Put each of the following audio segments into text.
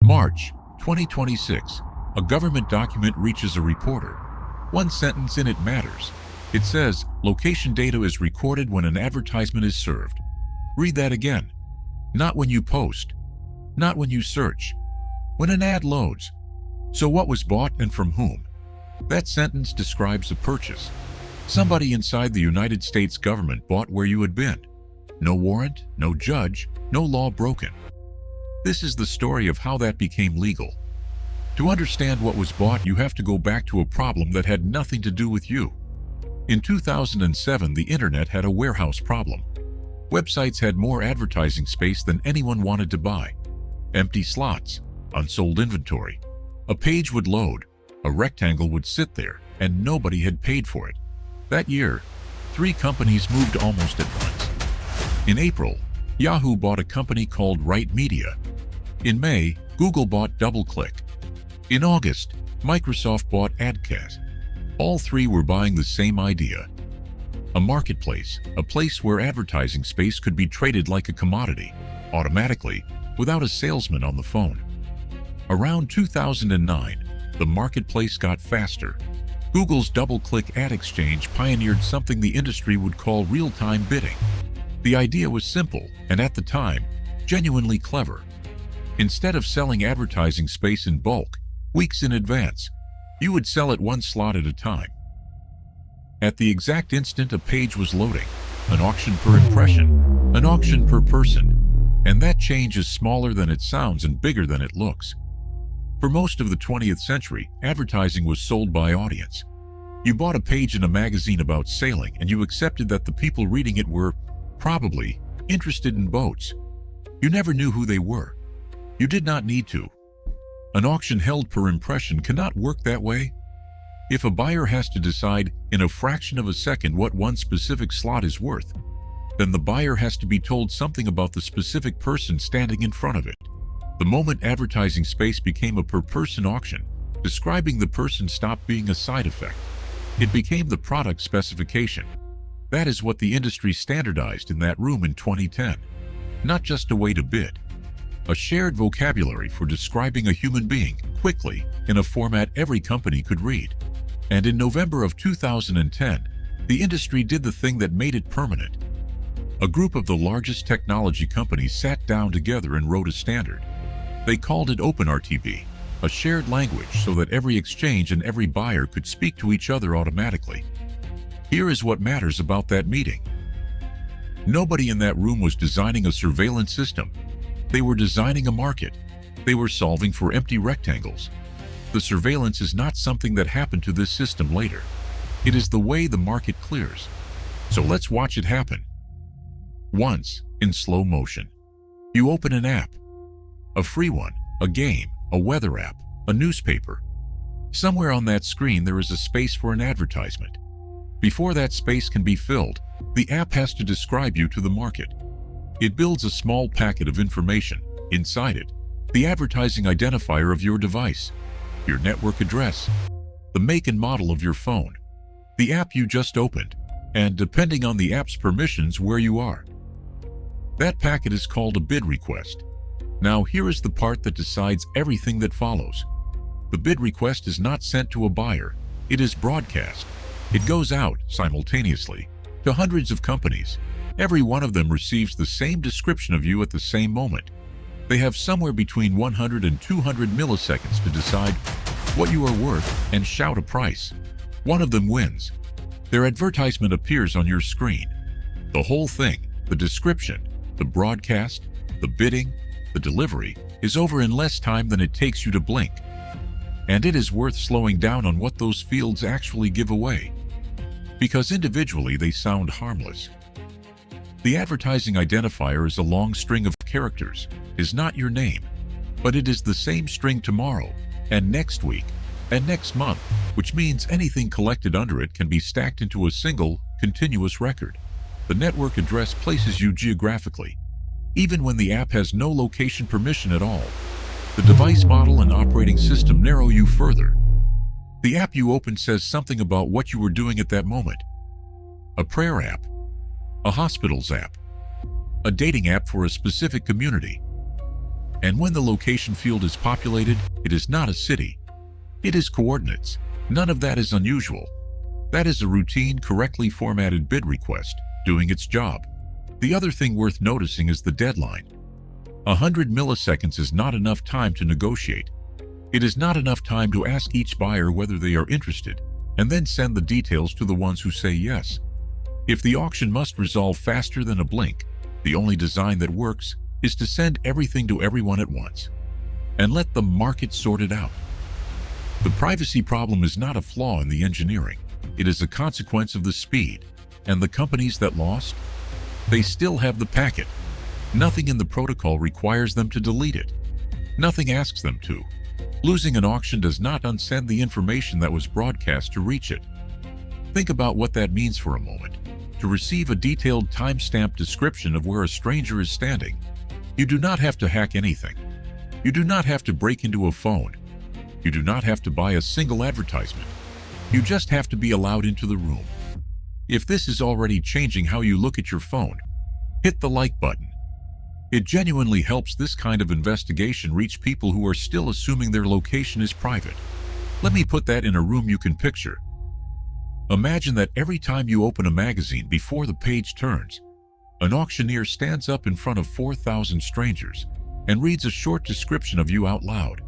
March 2026. A government document reaches a reporter. One sentence in it matters. It says, location data is recorded when an advertisement is served. Read that again. Not when you post. Not when you search. When an ad loads. So what was bought and from whom? That sentence describes a purchase. Somebody inside the United States government bought where you had been. No warrant, no judge, no law broken. This is the story of how that became legal. To understand what was bought, you have to go back to a problem that had nothing to do with you. In 2007, the internet had a warehouse problem. Websites had more advertising space than anyone wanted to buy. Empty slots, unsold inventory. A page would load, a rectangle would sit there, and nobody had paid for it. That year, 3 companies moved almost at once. In April, Yahoo bought a company called Right Media. In May, Google bought DoubleClick. In August, Microsoft bought Adcast. All 3 were buying the same idea. A marketplace, a place where advertising space could be traded like a commodity, automatically, without a salesman on the phone. Around 2009, the marketplace got faster. Google's DoubleClick ad exchange pioneered something the industry would call real-time bidding. The idea was simple, and at the time, genuinely clever. Instead of selling advertising space in bulk, weeks in advance, you would sell it one slot at a time. At the exact instant a page was loading, an auction per impression, an auction per person, and that change is smaller than it sounds and bigger than it looks. For most of the 20th century, advertising was sold by audience. You bought a page in a magazine about sailing and you accepted that the people reading it were, probably, interested in boats. You never knew who they were. You did not need to. An auction held per impression cannot work that way. If a buyer has to decide in a fraction of a second what one specific slot is worth, then the buyer has to be told something about the specific person standing in front of it. The moment advertising space became a per-person auction, describing the person stopped being a side effect. It became the product specification. That is what the industry standardized in that room in 2010. Not just a way to bid. A shared vocabulary for describing a human being, quickly, in a format every company could read. And in November of 2010, the industry did the thing that made it permanent. A group of the largest technology companies sat down together and wrote a standard. They called it OpenRTB, a shared language so that every exchange and every buyer could speak to each other automatically. Here is what matters about that meeting. Nobody in that room was designing a surveillance system. They were designing a market. They were solving for empty rectangles. The surveillance is not something that happened to this system later. It is the way the market clears. So let's watch it happen. Once, in slow motion, you open an app. A free one, a game, a weather app, a newspaper. Somewhere on that screen there is a space for an advertisement. Before that space can be filled, the app has to describe you to the market. It builds a small packet of information. Inside it, the advertising identifier of your device, your network address, the make and model of your phone, the app you just opened, and depending on the app's permissions, where you are. That packet is called a bid request. Now here is the part that decides everything that follows. The bid request is not sent to a buyer, it is broadcast. It goes out simultaneously to hundreds of companies. Every one of them receives the same description of you at the same moment. They have somewhere between 100 and 200 milliseconds to decide what you are worth and shout a price. One of them wins. Their advertisement appears on your screen. The whole thing, the description, the broadcast, the bidding, the delivery, is over in less time than it takes you to blink. And it is worth slowing down on what those fields actually give away, because individually they sound harmless. The advertising identifier is a long string of characters, is not your name, but it is the same string tomorrow, and next week, and next month, which means anything collected under it can be stacked into a single, continuous record. The network address places you geographically, even when the app has no location permission at all. The device model and operating system narrow you further. The app you open says something about what you were doing at that moment. A prayer app, a hospital's app, a dating app for a specific community. And when the location field is populated, it is not a city. It is coordinates. None of that is unusual. That is a routine, correctly formatted bid request, doing its job. The other thing worth noticing is the deadline. 100 milliseconds is not enough time to negotiate. It is not enough time to ask each buyer whether they are interested, and then send the details to the ones who say yes. If the auction must resolve faster than a blink, the only design that works is to send everything to everyone at once, and let the market sort it out. The privacy problem is not a flaw in the engineering. It is a consequence of the speed, and the companies that lost, they still have the packet. Nothing in the protocol requires them to delete it. Nothing asks them to. Losing an auction does not unsend the information that was broadcast to reach it. Think about what that means for a moment. To receive a detailed time-stamped description of where a stranger is standing, you do not have to hack anything. You do not have to break into a phone. You do not have to buy a single advertisement. You just have to be allowed into the room. If this is already changing how you look at your phone, hit the like button. It genuinely helps this kind of investigation reach people who are still assuming their location is private. Let me put that in a room you can picture. Imagine that every time you open a magazine before the page turns, an auctioneer stands up in front of 4,000 strangers and reads a short description of you out loud.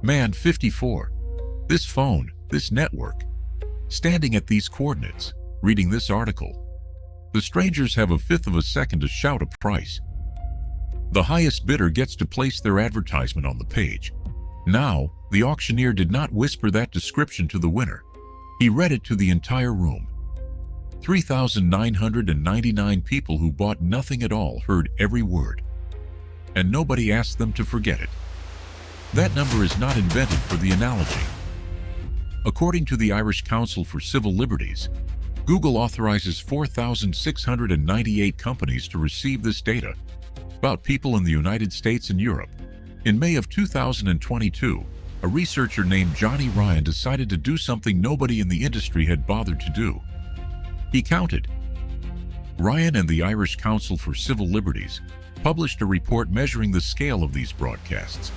Man 54. This phone, this network. Standing at these coordinates, reading this article. The strangers have 1/5 of a second to shout a price. The highest bidder gets to place their advertisement on the page. Now, the auctioneer did not whisper that description to the winner. He read it to the entire room. 3,999 people who bought nothing at all heard every word. And nobody asked them to forget it. That number is not invented for the analogy. According to the Irish Council for Civil Liberties, Google authorizes 4,698 companies to receive this data about people in the United States and Europe. In May of 2022, a researcher named Johnny Ryan decided to do something nobody in the industry had bothered to do. He counted. Ryan and the Irish Council for Civil Liberties published a report measuring the scale of these broadcasts.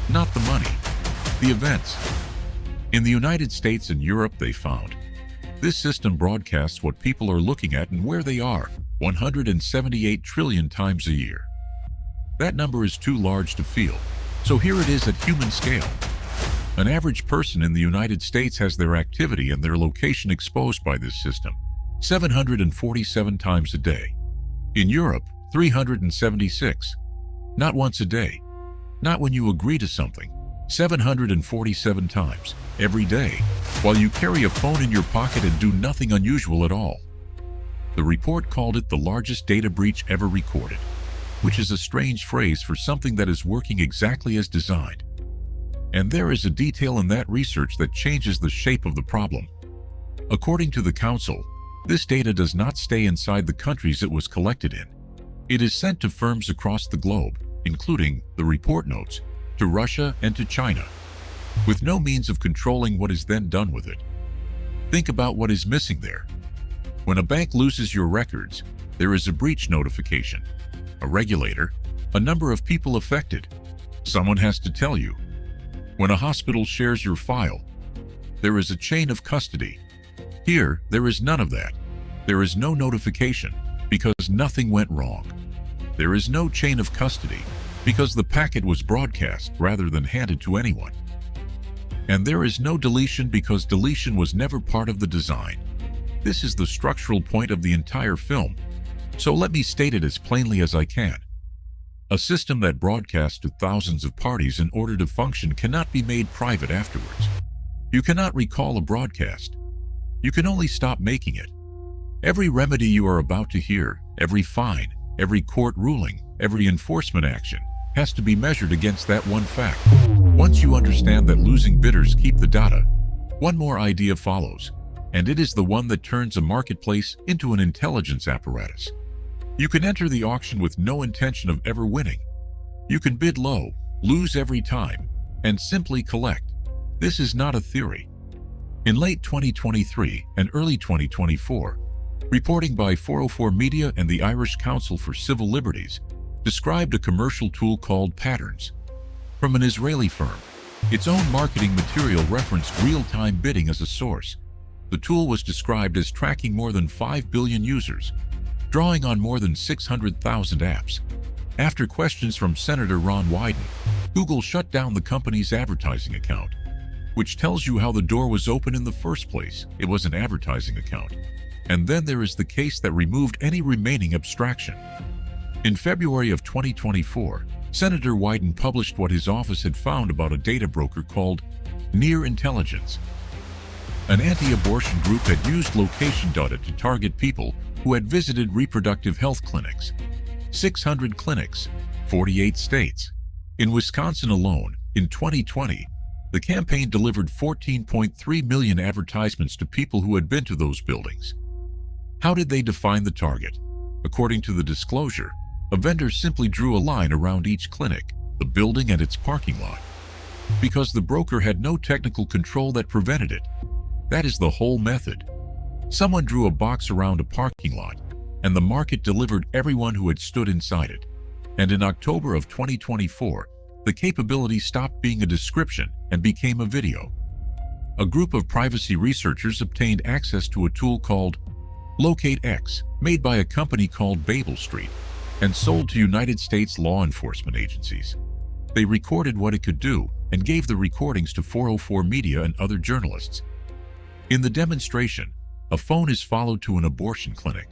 Not the money, the events. In the United States and Europe, they found this system broadcasts what people are looking at and where they are 178 trillion times a year. That number is too large to feel, so here it is at human scale. An average person in the United States has their activity and their location exposed by this system 747 times a day. In Europe, 376. Not once a day. Not when you agree to something. 747 times, every day, while you carry a phone in your pocket and do nothing unusual at all. The report called it the largest data breach ever recorded, which is a strange phrase for something that is working exactly as designed. And there is a detail in that research that changes the shape of the problem. According to the Council, this data does not stay inside the countries it was collected in. It is sent to firms across the globe, including, the report notes, to Russia and to China, with no means of controlling what is then done with it. Think about what is missing there. When a bank loses your records, there is a breach notification, a regulator, a number of people affected. Someone has to tell you. When a hospital shares your file, there is a chain of custody. Here, there is none of that. There is no notification because nothing went wrong. There is no chain of custody because the packet was broadcast rather than handed to anyone. And there is no deletion because deletion was never part of the design. This is the structural point of the entire film, so let me state it as plainly as I can. A system that broadcasts to thousands of parties in order to function cannot be made private afterwards. You cannot recall a broadcast. You can only stop making it. Every remedy you are about to hear, every fine, every court ruling, every enforcement action, has to be measured against that one fact. Once you understand that losing bidders keep the data, one more idea follows, and it is the one that turns a marketplace into an intelligence apparatus. You can enter the auction with no intention of ever winning. You can bid low, lose every time, and simply collect. This is not a theory. In late 2023 and early 2024, reporting by 404 Media and the Irish Council for Civil Liberties described a commercial tool called Patterns, from an Israeli firm. Its own marketing material referenced real-time bidding as a source. The tool was described as tracking more than 5 billion users, drawing on more than 600,000 apps. After questions from Senator Ron Wyden, Google shut down the company's advertising account, which tells you how the door was open in the first place. It was an advertising account. And then there is the case that removed any remaining abstraction. In February of 2024, Senator Wyden published what his office had found about a data broker called Near Intelligence. An anti-abortion group had used location data to target people who had visited reproductive health clinics. 600 clinics, 48 states. In Wisconsin alone, in 2020, the campaign delivered 14.3 million advertisements to people who had been to those buildings. How did they define the target? According to the disclosure, a vendor simply drew a line around each clinic, the building and its parking lot, because the broker had no technical control that prevented it. That is the whole method. Someone drew a box around a parking lot, and the market delivered everyone who had stood inside it. And in October of 2024, the capability stopped being a description and became a video. A group of privacy researchers obtained access to a tool called Locate X, made by a company called Babel Street, and sold to United States law enforcement agencies. They recorded what it could do and gave the recordings to 404 Media and other journalists. In the demonstration, a phone is followed to an abortion clinic.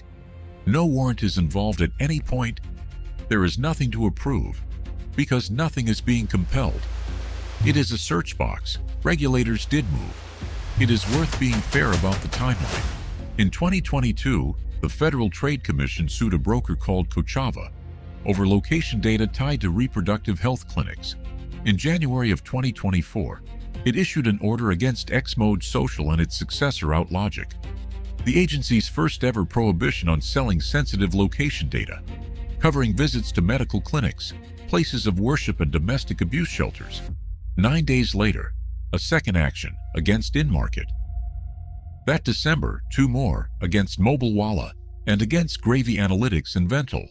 No warrant is involved at any point. There is nothing to approve, because nothing is being compelled. It is a search box. Regulators did move. It is worth being fair about the timeline. In 2022, the Federal Trade Commission sued a broker called Kochava over location data tied to reproductive health clinics. In January of 2024, it issued an order against Xmode Social and its successor OutLogic, the agency's first-ever prohibition on selling sensitive location data, covering visits to medical clinics, places of worship, and domestic abuse shelters. 9 days later, a second action against InMarket. That December, 2 more against MobileWalla and against Gravy Analytics and Vental.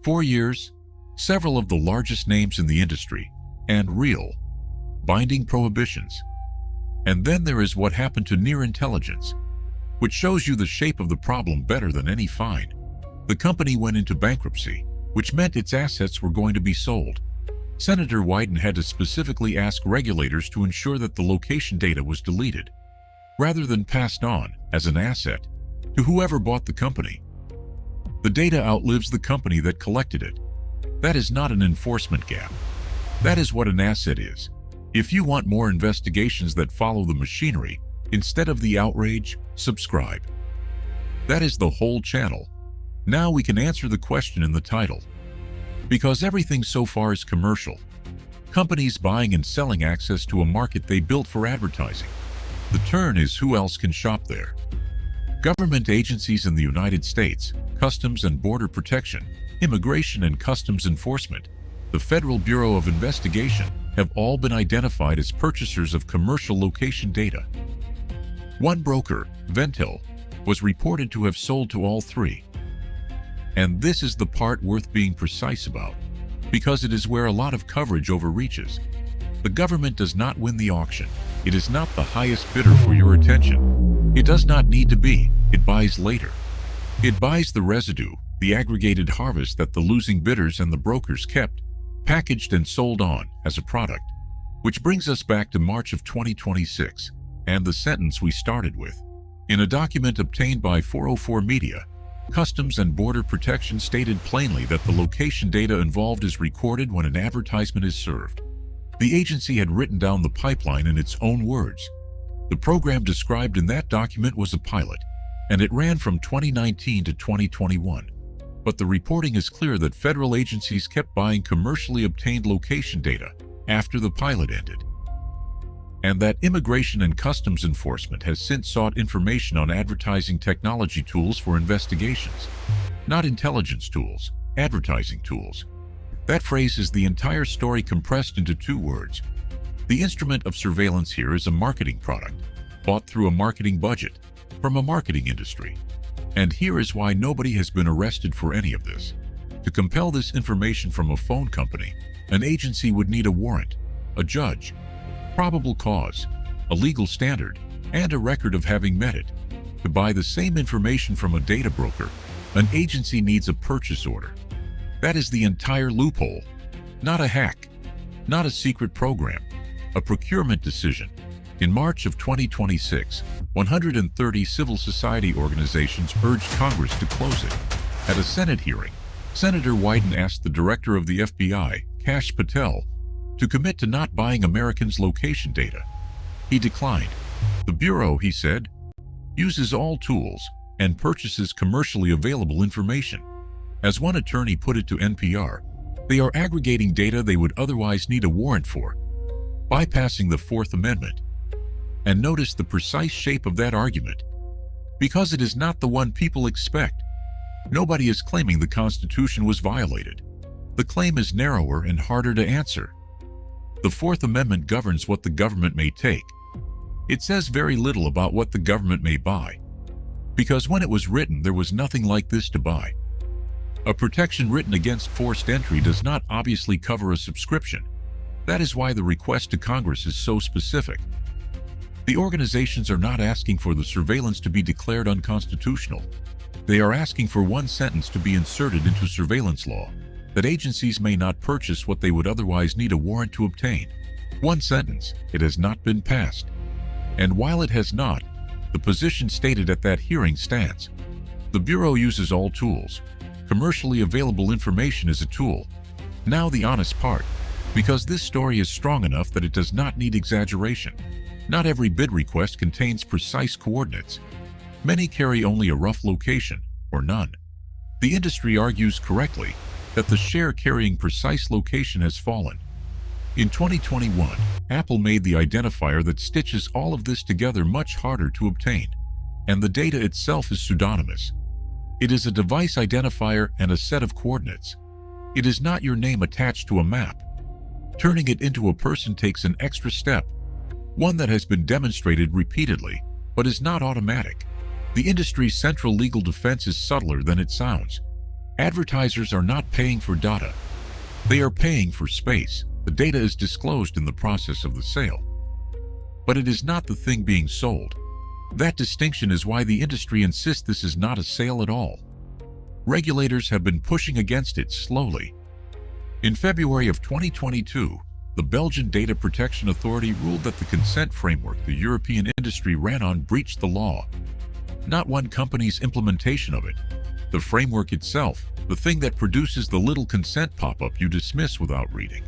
4 years, several of the largest names in the industry, and real, binding prohibitions. And then there is what happened to Near Intelligence, which shows you the shape of the problem better than any fine. The company went into bankruptcy, which meant its assets were going to be sold. Senator Wyden had to specifically ask regulators to ensure that the location data was deleted, rather than passed on as an asset to whoever bought the company. The data outlives the company that collected it. That is not an enforcement gap. That is what an asset is. If you want more investigations that follow the machinery, instead of the outrage, subscribe. That is the whole channel. Now we can answer the question in the title. Because everything so far is commercial. Companies buying and selling access to a market they built for advertising. The turn is who else can shop there. Government agencies in the United States, Customs and Border Protection, Immigration and Customs Enforcement, the Federal Bureau of Investigation have all been identified as purchasers of commercial location data. One broker, Ventil, was reported to have sold to all three. And this is the part worth being precise about, because it is where a lot of coverage overreaches. The government does not win the auction. It is not the highest bidder for your attention. It does not need to be. It buys later. It buys the residue, the aggregated harvest that the losing bidders and the brokers kept, packaged and sold on as a product. Which brings us back to March of 2026, and the sentence we started with. In a document obtained by 404 Media, Customs and Border Protection stated plainly that the location data involved is recorded when an advertisement is served. The agency had written down the pipeline in its own words. The program described in that document was a pilot, and it ran from 2019 to 2021. But the reporting is clear that federal agencies kept buying commercially obtained location data after the pilot ended, and that Immigration and Customs Enforcement has since sought information on advertising technology tools for investigations, not intelligence tools, advertising tools. That phrase is the entire story compressed into 2 words. The instrument of surveillance here is a marketing product, bought through a marketing budget, from a marketing industry. And here is why nobody has been arrested for any of this. To compel this information from a phone company, an agency would need a warrant. a judge, probable cause, a legal standard, and a record of having met it. To buy the same information from a data broker, an agency needs a purchase order. That is the entire loophole. Not a hack, not a secret program, a procurement decision. In March of 2026, 130 civil society organizations urged Congress to close it. At a Senate hearing, Senator Wyden asked the director of the FBI, Kash Patel, to commit to not buying Americans' location data. He declined. The Bureau, he said, uses all tools and purchases commercially available information. As one attorney put it to NPR, they are aggregating data they would otherwise need a warrant for, bypassing the Fourth Amendment. And notice the precise shape of that argument. Because it is not the one people expect. Nobody is claiming the Constitution was violated. The claim is narrower and harder to answer. The Fourth Amendment governs what the government may take. It says very little about what the government may buy. Because when it was written, there was nothing like this to buy. A protection written against forced entry does not obviously cover a subscription. That is why the request to Congress is so specific. The organizations are not asking for the surveillance to be declared unconstitutional. They are asking for one sentence to be inserted into surveillance law, that agencies may not purchase what they would otherwise need a warrant to obtain. One sentence. It has not been passed. And while it has not, the position stated at that hearing stands. The Bureau uses all tools. Commercially available information is a tool. Now the honest part, because this story is strong enough that it does not need exaggeration. Not every bid request contains precise coordinates. Many carry only a rough location, or none. The industry argues correctly that the share carrying precise location has fallen. In 2021, Apple made the identifier that stitches all of this together much harder to obtain, and the data itself is pseudonymous. It is a device identifier and a set of coordinates. It is not your name attached to a map. Turning it into a person takes an extra step, one that has been demonstrated repeatedly, but is not automatic. The industry's central legal defense is subtler than it sounds. Advertisers are not paying for data. They are paying for space. The data is disclosed in the process of the sale. But it is not the thing being sold. That distinction is why the industry insists this is not a sale at all. Regulators have been pushing against it slowly. In February of 2022, the Belgian Data Protection Authority ruled that the consent framework the European industry ran on breached the law. Not one company's implementation of it. The framework itself, the thing that produces the little consent pop-up you dismiss without reading.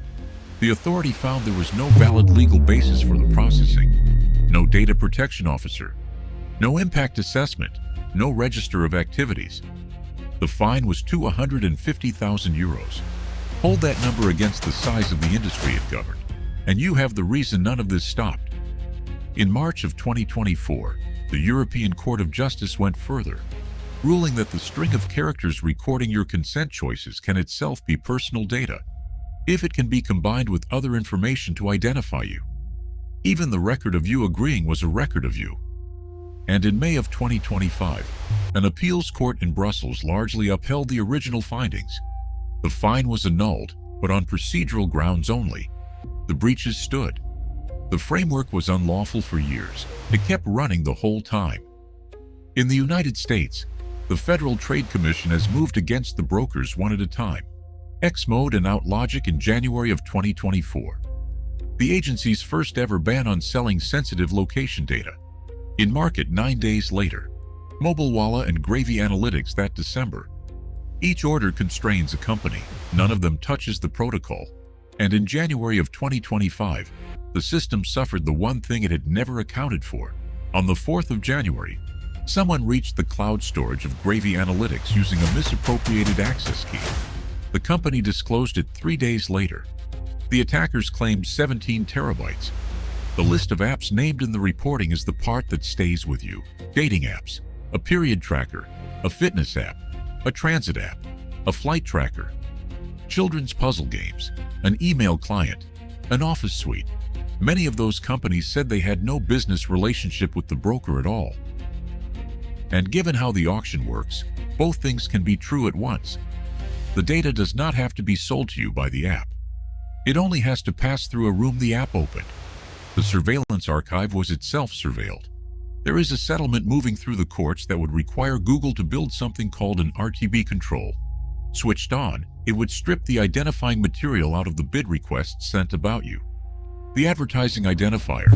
The authority found there was no valid legal basis for the processing. No data protection officer. No impact assessment. No register of activities. The fine was €250,000. Hold that number against the size of the industry it governed, and you have the reason none of this stopped. In March of 2024, the European Court of Justice went further, ruling that the string of characters recording your consent choices can itself be personal data, if it can be combined with other information to identify you. Even the record of you agreeing was a record of you. And in May of 2025, an appeals court in Brussels largely upheld the original findings. The fine was annulled, but on procedural grounds only. The breaches stood. The framework was unlawful for years. It kept running the whole time. In the United States, the Federal Trade Commission has moved against the brokers one at a time. Xmode and OutLogic in January of 2024. The agency's first ever ban on selling sensitive location data. In market 9 days later. MobileWalla and Gravy Analytics that December. Each order constrains a company. None of them touches the protocol. And in January of 2025, the system suffered the one thing it had never accounted for. On the 4th of January, someone reached the cloud storage of Gravy Analytics using a misappropriated access key. The company disclosed it 3 days later. The attackers claimed 17 terabytes. The list of apps named in the reporting is the part that stays with you. Dating apps, a period tracker, a fitness app, a transit app, a flight tracker, children's puzzle games, an email client, an office suite. Many of those companies said they had no business relationship with the broker at all. And given how the auction works, both things can be true at once. The data does not have to be sold to you by the app. It only has to pass through a room the app opened. The surveillance archive was itself surveilled. There is a settlement moving through the courts that would require Google to build something called an RTB control. Switched on, it would strip the identifying material out of the bid requests sent about you. The advertising identifier,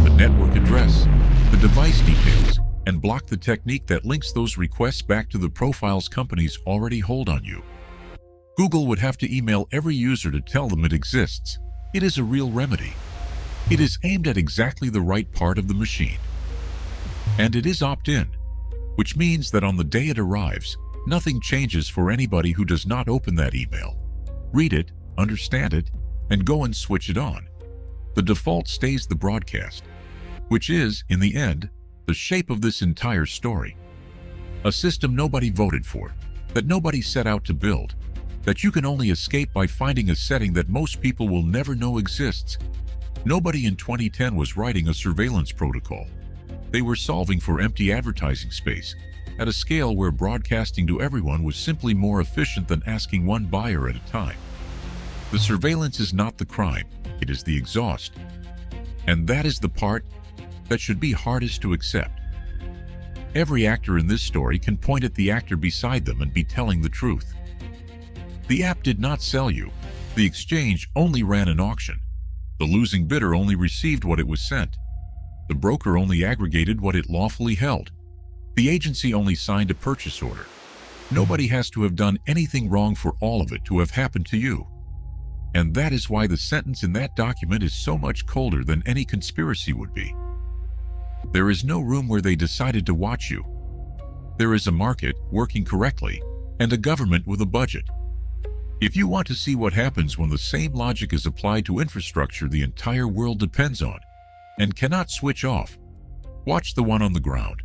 the network address, the device details, and block the technique that links those requests back to the profiles companies already hold on you. Google would have to email every user to tell them it exists. It is a real remedy. It is aimed at exactly the right part of the machine. And it is opt-in, which means that on the day it arrives, nothing changes for anybody who does not open that email, read it, understand it, and go and switch it on. The default stays the broadcast, which is, in the end, the shape of this entire story. A system nobody voted for, that nobody set out to build, that you can only escape by finding a setting that most people will never know exists. Nobody in 2010 was writing a surveillance protocol. They were solving for empty advertising space, at a scale where broadcasting to everyone was simply more efficient than asking one buyer at a time. The surveillance is not the crime, it is the exhaust. And that is the part that should be hardest to accept. Every actor in this story can point at the actor beside them and be telling the truth. The app did not sell you. The exchange only ran an auction. The losing bidder only received what it was sent. The broker only aggregated what it lawfully held. The agency only signed a purchase order. Nobody has to have done anything wrong for all of it to have happened to you. And that is why the sentence in that document is so much colder than any conspiracy would be. There is no room where they decided to watch you. There is a market working correctly and a government with a budget. If you want to see what happens when the same logic is applied to infrastructure the entire world depends on and cannot switch off, watch the one on the ground.